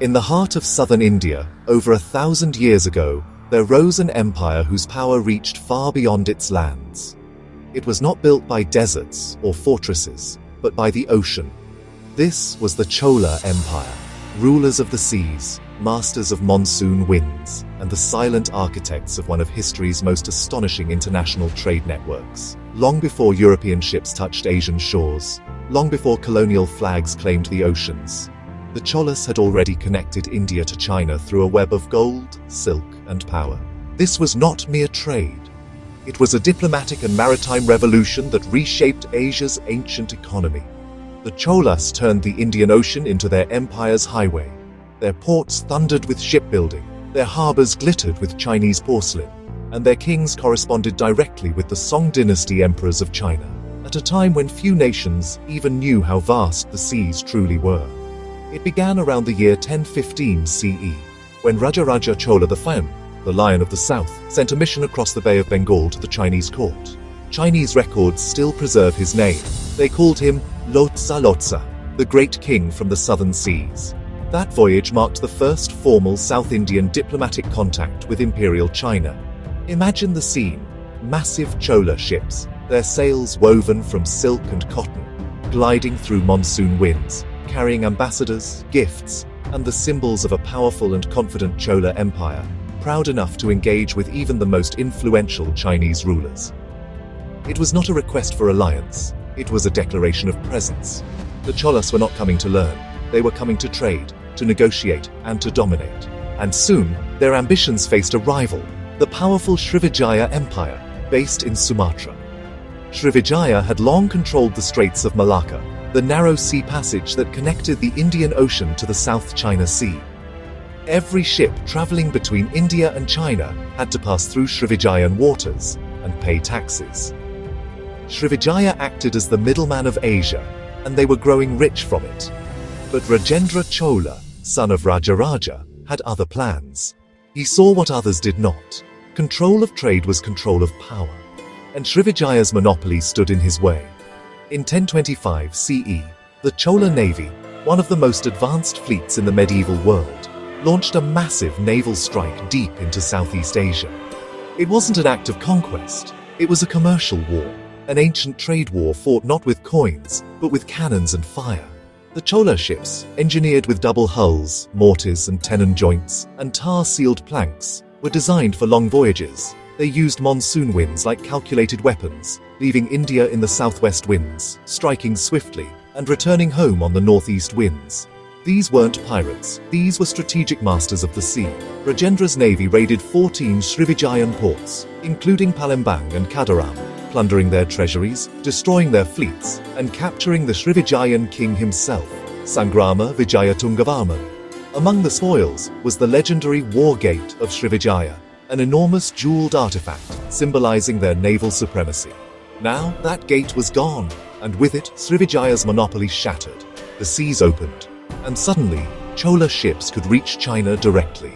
In the heart of southern India, over 1,000 years ago, there rose an empire whose power reached far beyond its lands. It was not built by deserts or fortresses, but by the ocean. This was the Chola Empire, rulers of the seas, masters of monsoon winds, and the silent architects of one of history's most astonishing international trade networks. Long before European ships touched Asian shores, long before colonial flags claimed the oceans, the Cholas had already connected India to China through a web of gold, silk, and power. This was not mere trade. It was a diplomatic and maritime revolution that reshaped Asia's ancient economy. The Cholas turned the Indian Ocean into their empire's highway. Their ports thundered with shipbuilding, their harbors glittered with Chinese porcelain, and their kings corresponded directly with the Song Dynasty emperors of China, at a time when few nations even knew how vast the seas truly were. It began around the year 1015 CE, when Rajaraja Chola the Lion of the South, sent a mission across the Bay of Bengal to the Chinese court. Chinese records still preserve his name. They called him Lotsa, the great king from the southern seas. That voyage marked the first formal South Indian diplomatic contact with Imperial China. Imagine the scene: massive Chola ships, their sails woven from silk and cotton, gliding through monsoon winds, carrying ambassadors, gifts, and the symbols of a powerful and confident Chola Empire, proud enough to engage with even the most influential Chinese rulers. It was not a request for alliance, it was a declaration of presence. The Cholas were not coming to learn, they were coming to trade, to negotiate, and to dominate. And soon, their ambitions faced a rival, the powerful Srivijaya Empire, based in Sumatra. Srivijaya had long controlled the Straits of Malacca, the narrow sea passage that connected the Indian Ocean to the South China Sea. Every ship traveling between India and China had to pass through Srivijayan waters and pay taxes. Srivijaya acted as the middleman of Asia, and they were growing rich from it. But Rajendra Chola, son of Rajaraja, had other plans. He saw what others did not. Control of trade was control of power, and Srivijaya's monopoly stood in his way. In 1025 CE, the Chola Navy, one of the most advanced fleets in the medieval world, launched a massive naval strike deep into Southeast Asia. It wasn't an act of conquest, it was a commercial war, an ancient trade war fought not with coins, but with cannons and fire. The Chola ships, engineered with double hulls, mortars and tenon joints, and tar-sealed planks, were designed for long voyages. They used monsoon winds like calculated weapons, leaving India in the southwest winds, striking swiftly, and returning home on the northeast winds. These weren't pirates, these were strategic masters of the sea. Rajendra's navy raided 14 Srivijayan ports, including Palembang and Kadaram, plundering their treasuries, destroying their fleets, and capturing the Srivijayan king himself, Sangrama Vijayatungavarman. Among the spoils was the legendary War Gate of Srivijaya, an enormous jeweled artifact symbolizing their naval supremacy. Now that gate was gone, and with it Srivijaya's monopoly shattered. The seas opened, and suddenly Chola ships could reach China directly.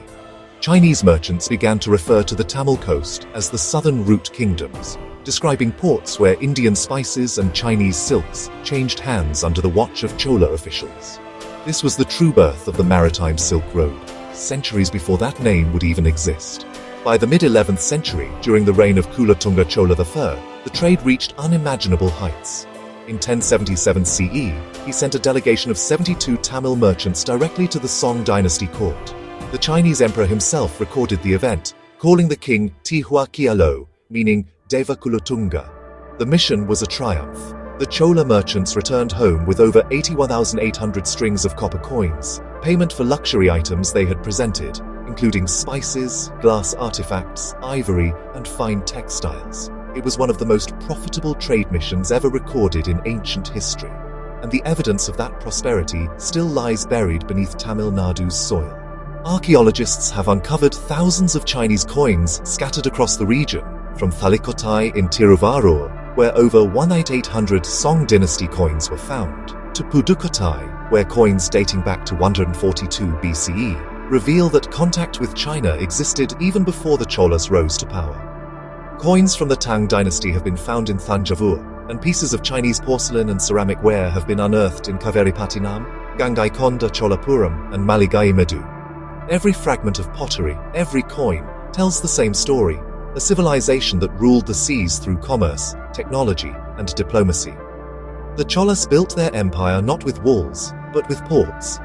Chinese merchants began to refer to the Tamil coast as the Southern Route Kingdoms, describing ports where Indian spices and Chinese silks changed hands under the watch of Chola officials. This was the true birth of the Maritime Silk Road, centuries before that name would even exist. By the mid-11th century, during the reign of Kulothunga Chola III, the trade reached unimaginable heights. In 1077 CE, he sent a delegation of 72 Tamil merchants directly to the Song Dynasty court. The Chinese emperor himself recorded the event, calling the king Tihua Kialo, meaning Deva Kulothunga. The mission was a triumph. The Chola merchants returned home with over 81,800 strings of copper coins, payment for luxury items they had presented, including spices, glass artifacts, ivory, and fine textiles. It was one of the most profitable trade missions ever recorded in ancient history, and the evidence of that prosperity still lies buried beneath Tamil Nadu's soil. Archaeologists have uncovered thousands of Chinese coins scattered across the region, from Thalikottai in Tiruvarur, where over 1,800 Song Dynasty coins were found, to Pudukkottai, where coins dating back to 142 BCE reveal that contact with China existed even before the Cholas rose to power. Coins from the Tang dynasty have been found in Thanjavur, and pieces of Chinese porcelain and ceramic ware have been unearthed in Kaveripattinam, Gangaikonda Cholapuram and Maligai Medu. Every fragment of pottery, every coin, tells the same story, a civilization that ruled the seas through commerce, technology, and diplomacy. The Cholas built their empire not with walls, but with ports.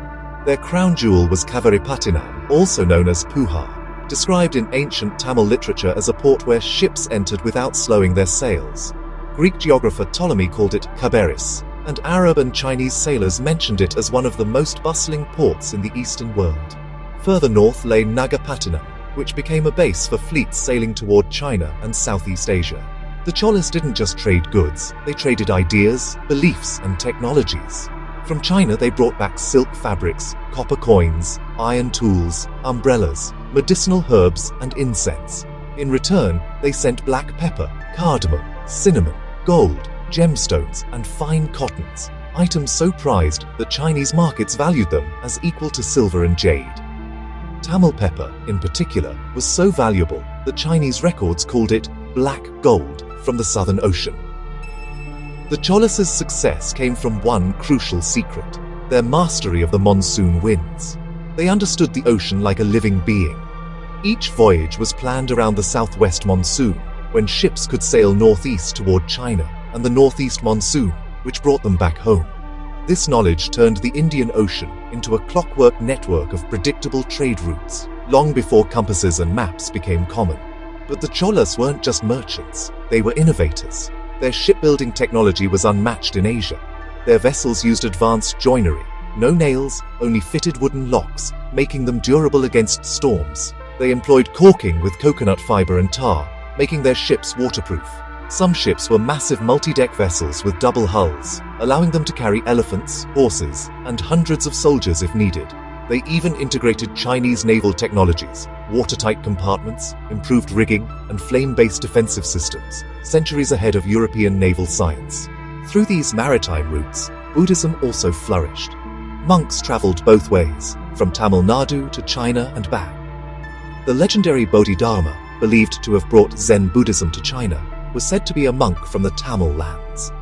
Their crown jewel was Kavaripattinam, also known as Puhar, described in ancient Tamil literature as a port where ships entered without slowing their sails. Greek geographer Ptolemy called it Kaberis, and Arab and Chinese sailors mentioned it as one of the most bustling ports in the Eastern world. Further north lay Nagapattinam, which became a base for fleets sailing toward China and Southeast Asia. The Cholas didn't just trade goods, they traded ideas, beliefs, and technologies. From China they brought back silk fabrics, copper coins, iron tools, umbrellas, medicinal herbs, and incense. In return, they sent black pepper, cardamom, cinnamon, gold, gemstones, and fine cottons, items so prized that Chinese markets valued them as equal to silver and jade. Tamil pepper, in particular, was so valuable that Chinese records called it black gold from the Southern Ocean. The Cholas' success came from one crucial secret: their mastery of the monsoon winds. They understood the ocean like a living being. Each voyage was planned around the southwest monsoon, when ships could sail northeast toward China, and the northeast monsoon, which brought them back home. This knowledge turned the Indian Ocean into a clockwork network of predictable trade routes, long before compasses and maps became common. But the Cholas weren't just merchants, they were innovators. Their shipbuilding technology was unmatched in Asia. Their vessels used advanced joinery, no nails, only fitted wooden locks, making them durable against storms. They employed caulking with coconut fiber and tar, making their ships waterproof. Some ships were massive multi-deck vessels with double hulls, allowing them to carry elephants, horses, and hundreds of soldiers if needed. They even integrated Chinese naval technologies, watertight compartments, improved rigging, and flame-based defensive systems, centuries ahead of European naval science. Through these maritime routes, Buddhism also flourished. Monks traveled both ways, from Tamil Nadu to China and back. The legendary Bodhidharma, believed to have brought Zen Buddhism to China, was said to be a monk from the Tamil lands.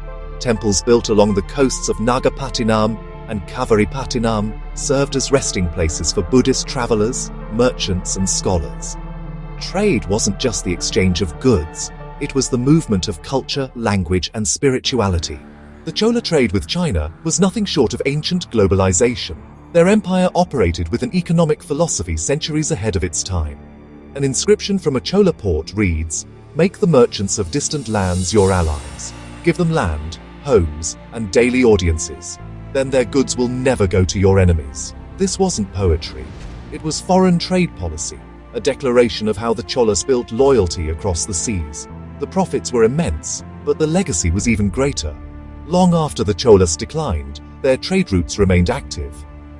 Temples built along the coasts of Nagapattinam and Kavaripattinam served as resting places for Buddhist travelers, merchants, and scholars. Trade wasn't just the exchange of goods, it was the movement of culture, language, and spirituality. The Chola trade with China was nothing short of ancient globalization. Their empire operated with an economic philosophy centuries ahead of its time. An inscription from a Chola port reads, "Make the merchants of distant lands your allies. Give them land, homes, and daily audiences. Then their goods will never go to your enemies." This wasn't poetry. It was foreign trade policy, a declaration of how the Cholas built loyalty across the seas. The profits were immense, but the legacy was even greater. Long after the Cholas declined, their trade routes remained active.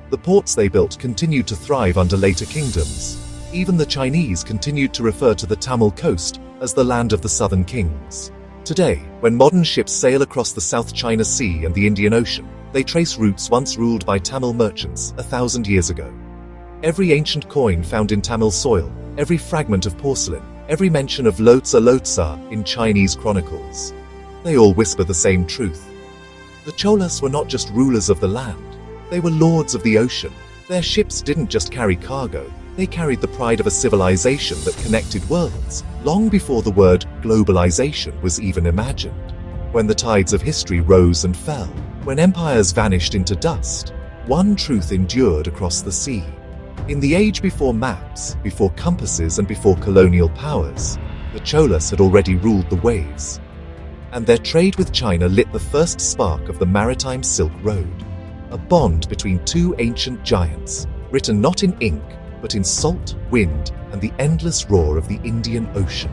The ports they built continued to thrive under later kingdoms. Even the Chinese continued to refer to the Tamil coast as the land of the southern kings. Today, when modern ships sail across the South China Sea and the Indian Ocean, they trace routes once ruled by Tamil merchants 1,000 years ago. Every ancient coin found in Tamil soil, every fragment of porcelain, every mention of Lotsa in Chinese chronicles, they all whisper the same truth. The Cholas were not just rulers of the land, they were lords of the ocean. Their ships didn't just carry cargo, they carried the pride of a civilization that connected worlds, long before the word globalization was even imagined. When the tides of history rose and fell, when empires vanished into dust, one truth endured across the sea. In the age before maps, before compasses, and before colonial powers, the Cholas had already ruled the waves. And their trade with China lit the first spark of the Maritime Silk Road, a bond between two ancient giants, written not in ink, but in salt, wind, and the endless roar of the Indian Ocean.